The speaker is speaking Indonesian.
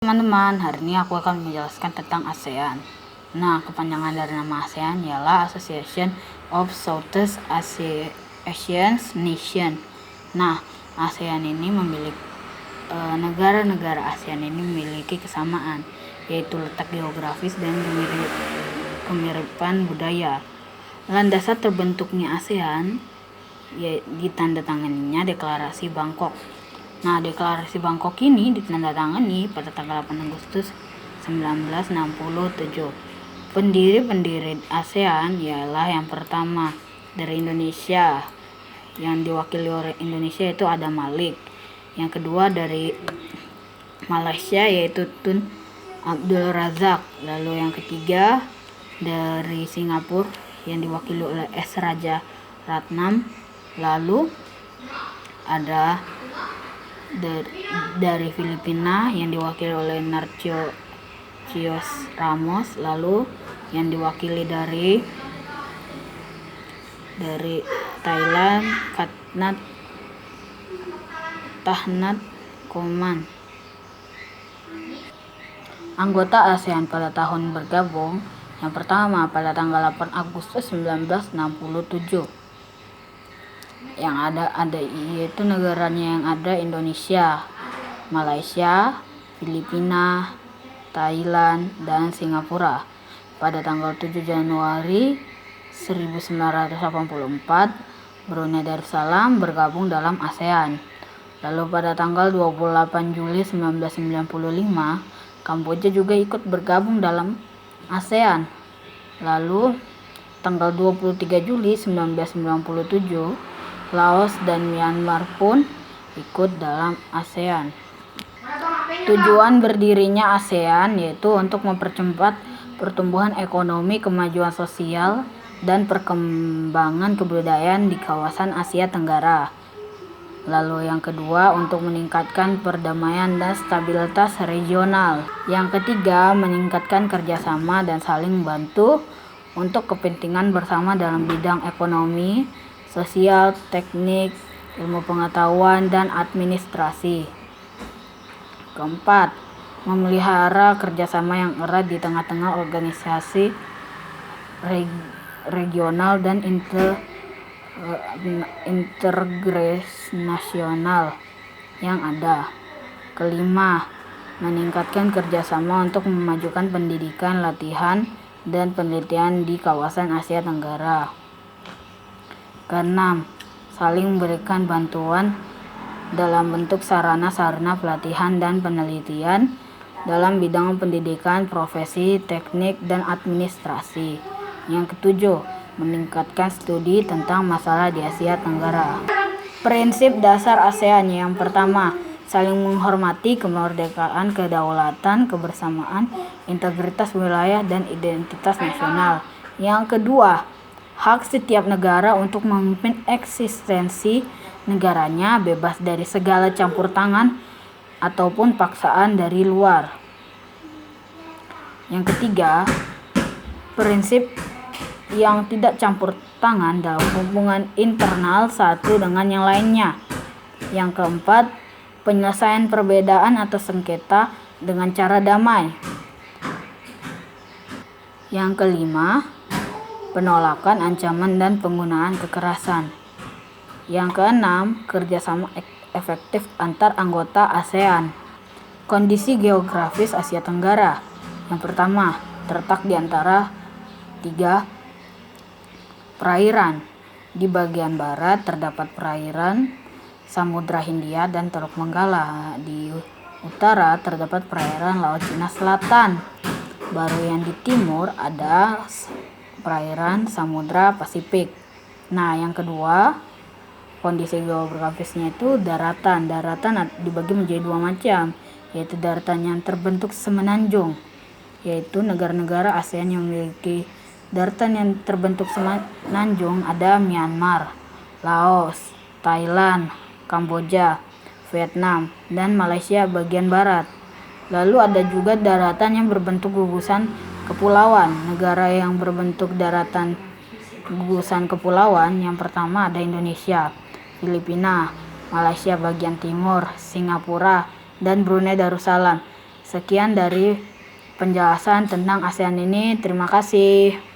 Teman-teman, hari ini aku akan menjelaskan tentang ASEAN. Nah, kepanjangan dari nama ASEAN ialah Association of Southeast Asian Nations. Nah, ASEAN ini memiliki negara-negara ASEAN ini memiliki kesamaan, yaitu letak geografis dan kemiripan budaya. Landasan terbentuknya ASEAN ditandatanganinya Deklarasi Bangkok. Nah, Deklarasi Bangkok ini ditandatangani pada tanggal 8 Agustus 1967. Pendiri ASEAN ialah yang pertama dari Indonesia, yang diwakili oleh Indonesia itu Adam Malik. Yang kedua dari Malaysia yaitu Tun Abdul Razak. Lalu yang ketiga dari Singapura yang diwakili oleh S. Raja Ratnam. Lalu ada dari Filipina yang diwakili oleh Narcio Chios Ramos. Lalu yang diwakili dari Thailand Thatnat Khoman. Anggota ASEAN pada tahun bergabung yang pertama pada tanggal 8 Agustus 1967. Yang ada yaitu negaranya yang ada Indonesia, Malaysia, Filipina, Thailand, dan Singapura. Pada tanggal 7 Januari 1984, Brunei Darussalam bergabung dalam ASEAN. Lalu pada tanggal 28 Juli 1995, Kamboja juga ikut bergabung dalam ASEAN. Lalu tanggal 23 Juli 1997, Laos dan Myanmar pun ikut dalam ASEAN. Tujuan berdirinya ASEAN yaitu untuk mempercepat pertumbuhan ekonomi, kemajuan sosial, dan perkembangan kebudayaan di kawasan Asia Tenggara. Lalu yang kedua, untuk meningkatkan perdamaian dan stabilitas regional. Yang ketiga, meningkatkan kerjasama dan saling membantu untuk kepentingan bersama dalam bidang ekonomi, sosial, teknik, ilmu pengetahuan, dan administrasi. Keempat, memelihara kerjasama yang erat di tengah-tengah organisasi regional dan internasional yang ada. Kelima, meningkatkan kerjasama untuk memajukan pendidikan, latihan, dan penelitian di kawasan Asia Tenggara. Keenam, saling memberikan bantuan dalam bentuk sarana pelatihan dan penelitian dalam bidang pendidikan, profesi, teknik, dan administrasi. Yang ketujuh, meningkatkan studi tentang masalah di Asia Tenggara. Prinsip dasar ASEAN yang pertama, saling menghormati kemerdekaan, kedaulatan, kebersamaan, integritas wilayah, dan identitas nasional. Yang kedua, hak setiap negara untuk memimpin eksistensi negaranya bebas dari segala campur tangan ataupun paksaan dari luar. Yang ketiga, prinsip yang tidak campur tangan dalam hubungan internal satu dengan yang lainnya. Yang keempat, penyelesaian perbedaan atau sengketa dengan cara damai. Yang kelima, penolakan, ancaman, dan penggunaan kekerasan. Yang keenam, kerjasama efektif antar anggota ASEAN. Kondisi geografis Asia Tenggara. Yang pertama, terletak di antara 3 perairan. Di bagian barat terdapat perairan Samudra Hindia dan Teluk Benggala. Di utara terdapat perairan Laut Cina Selatan. Baru yang di timur ada perairan Samudra Pasifik. Nah, yang kedua, kondisi geografisnya itu daratan. Daratan dibagi menjadi 2 macam, yaitu daratan yang terbentuk semenanjung, yaitu negara-negara ASEAN yang memiliki daratan yang terbentuk semenanjung ada Myanmar, Laos, Thailand, Kamboja, Vietnam, dan Malaysia bagian barat. Lalu ada juga daratan yang berbentuk gugusan kepulauan. Negara yang berbentuk daratan gugusan kepulauan yang pertama ada Indonesia, Filipina, Malaysia bagian timur, Singapura, dan Brunei Darussalam. Sekian dari penjelasan tentang ASEAN ini. Terima kasih.